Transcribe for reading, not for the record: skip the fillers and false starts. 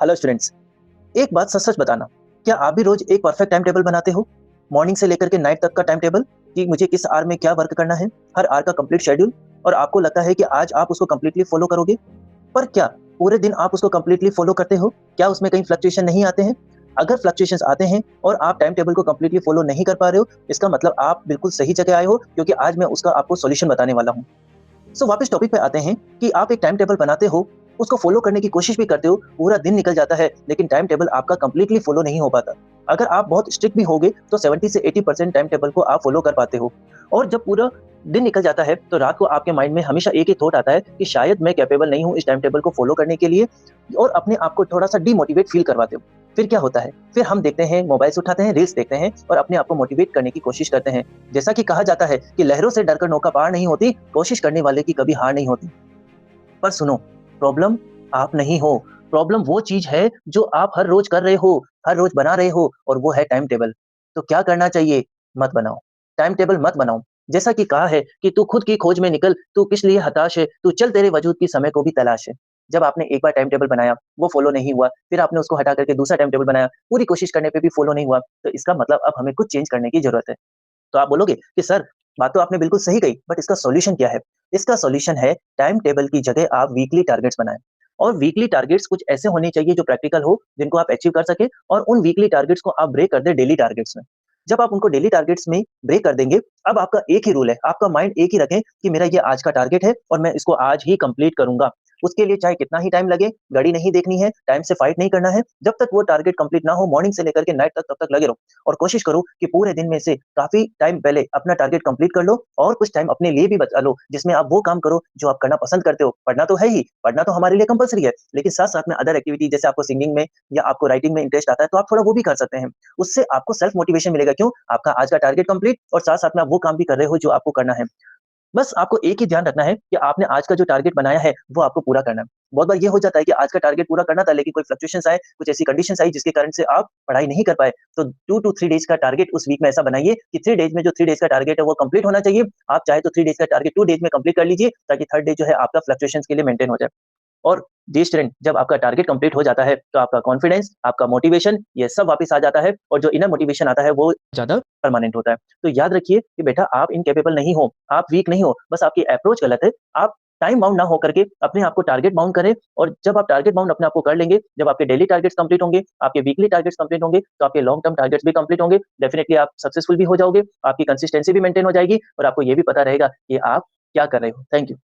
Hello students. एक बात सच-सच बताना, क्या आप भी रोज एक परफेक्ट टाइम टेबल बनाते हो? मॉर्निंग से लेकर के नाइट तक का टाइम टेबल कि मुझे किस आवर में क्या वर्क करना है, हर आवर का कंप्लीट शेड्यूल और आपको लगता है कि आज आप उसको कंप्लीटली फॉलो करोगे? पर क्या पूरे दिन आप उसको कंप्लीटली फॉलो करते हो? क्या उसमें कहीं फ्लक्चुएशन नहीं आते हैं? अगर फ्लक्चुएशंस आते हैं और आप टाइम टेबल को कंप्लीटली फॉलो नहीं कर पा रहे हो, इसका मतलब आप बिल्कुल सही जगह आए हो क्योंकि आज मैं उसका आपको सॉल्यूशन बताने वाला हूँ। वापस टॉपिक पे आते हैं कि आप एक टाइम टेबल बनाते हो, उसको फॉलो करने की कोशिश भी करते हो, पूरा दिन निकल जाता है, लेकिन टाइम टेबल आपका कंप्लीटली फॉलो नहीं हो पाता। अगर आप बहुत स्ट्रिक्ट भी होगे, तो 70 से 80% टाइम टेबल को आप फॉलो कर पाते हो। और जब पूरा दिन निकल जाता है, तो रात को आपके माइंड में हमेशा एक ही थॉट आता है कि शायद मैं कैपेबल नहीं हूँ इस टाइम टेबल को फॉलो करने के लिए और अपने आप को थोड़ा-सा डिमोटिवेट फील करवाते हो। फिर क्या होता है? फिर हम देखते हैं, मोबाइल्स उठाते हैं, रील्स देखते हैं और अपने आप को मोटिवेट करने की कोशिश करते हैं। जैसा कि कहा जाता है कि लहरों से डरकर नौका पार नहीं होती, कोशिश करने वाले की कभी हार नहीं होती। पर सुनो, प्रॉब्लम आप नहीं हो, प्रॉब्लम वो चीज़ है जो आप हर रोज़ कर रहे हो, हर रोज़ बना रहे हो और वो है टाइम टेबल। तो क्या करना चाहिए? मत बनाओ, टाइम टेबल मत बनाओ। जैसा कि कहा है कि तू खुद की खोज में निकल, तू किस लिए हताश है, तू चल तेरे वजूद की समय को भी तलाश है। जब आपने एक बार टाइम टेबल बनाया, वो फ़ॉलो नहीं हुआ, फिर आपने उसको हटा कर के दूसरा टाइम टेबल बनाया, पूरी कोशिश करने पे भी फ़ॉलो नहीं हुआ, तो इसका मतलब अब हमें कुछ चेंज करने की ज़रूरत है। तो आप बोलोगे कि सर, बात तो आपने बिल्कुल सही कही, बट इसका सॉल्यूशन क्या है? इसका सॉल्यूशन है टाइम टेबल की जगह आप वीकली टारगेट्स बनाएँ और वीकली टारगेट्स कुछ ऐसे होने चाहिए जो प्रैक्टिकल हो, जिनको आप अचीव कर सकें और उन वीकली टारगेट्स को आप ब्रेक कर दें डेली टारगेट्स में। जब आप उनको डेली टारगेट्स में ब्रेक कर देंगे, अब आपका एक ही रूल है, आपका माइंड एक ही रखें कि मेरा ये आज का टारगेट है और मैं इसको आज ही कंप्लीट करूँगा। उसके लिए चाहे कितना ही टाइम लगे, घड़ी नहीं देखनी है, टाइम से फाइट नहीं करना है, जब तक वो टारगेट कंप्लीट ना हो, मॉर्निंग से लेकर के नाइट तक तब तक लगे रहो। और कोशिश करो कि पूरे दिन में से काफ़ी टाइम पहले अपना टारगेट कंप्लीट कर लो और कुछ टाइम अपने लिए भी बचा लो, जिसमें आप वो काम करो जो आप करना पसंद करते हो। पढ़ना तो है ही, पढ़ना तो हमारे लिए कंपल्सरी है, लेकिन साथ-साथ में अदर एक्टिविटी जैसे आपको सिंगिंग में या आपको राइटिंग में इंटरेस्ट आता है, तो आप थोड़ा वो भी कर सकते हैं। उससे आपको सेल्फ मोटिवेशन मिलेगा क्यों? आपका आज का टारगेट कंप्लीट और साथ-साथ में आप वो काम भी कर रहे हो जो आपको करना है। बस आपको एक ही ध्यान रखना है कि आपने आज का जो टारगेट बनाया है, वो आपको पूरा करना है। बहुत बार ये हो जाता है कि आज का टारगेट पूरा करना था, लेकिन कोई फ्लक्चुएशंस आए, कुछ ऐसी कंडीशंस आई जिसके कारण से आप पढ़ाई नहीं कर पाए। तो 2 टू 3 डेज़ का टारगेट उस वीक में ऐसा बनाइए कि 3 डेज़ में जो 3 डेज़ का टारगेट है, वो कंप्लीट होना चाहिए। आप चाहे तो 3 डेज़ का टारगेट 2 डेज़ में कंप्लीट कर लीजिए, ताकि थर्ड डे जो है आपका फ्लक्चुएशंस के लिए मेंटेन हो जाए। और जी स्टूडेंट, जब आपका टारगेट कंप्लीट हो जाता है, तो आपका कॉन्फिडेंस, आपका मोटिवेशन ये सब वापस आ जाता है और जो इनर मोटिवेशन आता है वो ज़्यादा परमानेंट होता है। तो याद रखिए कि बेटा आप इनकैपेबल नहीं हो, आप वीक नहीं हो, बस आपकी अप्रोच गलत है। आप टाइम बाउंड ना हो करके अपने आप को टारगेट बाउंड करें और जब आप टारगेट बाउंड अपने आप को कर लेंगे, जब आपके डेली टारगेट्स कंप्लीट होंगे, आपके वीकली टारगेट्स कंप्लीट होंगे, तो आपके लॉन्ग टर्म टारगेट्स भी कंप्लीट होंगे। डेफिनिटली आप सक्सेसफुल भी हो जाओगे, आपकी कंसिस्टेंसी भी मेंटेन हो जाएगी और आपको ये भी पता रहेगा कि आप क्या कर रहे हो। Thank you.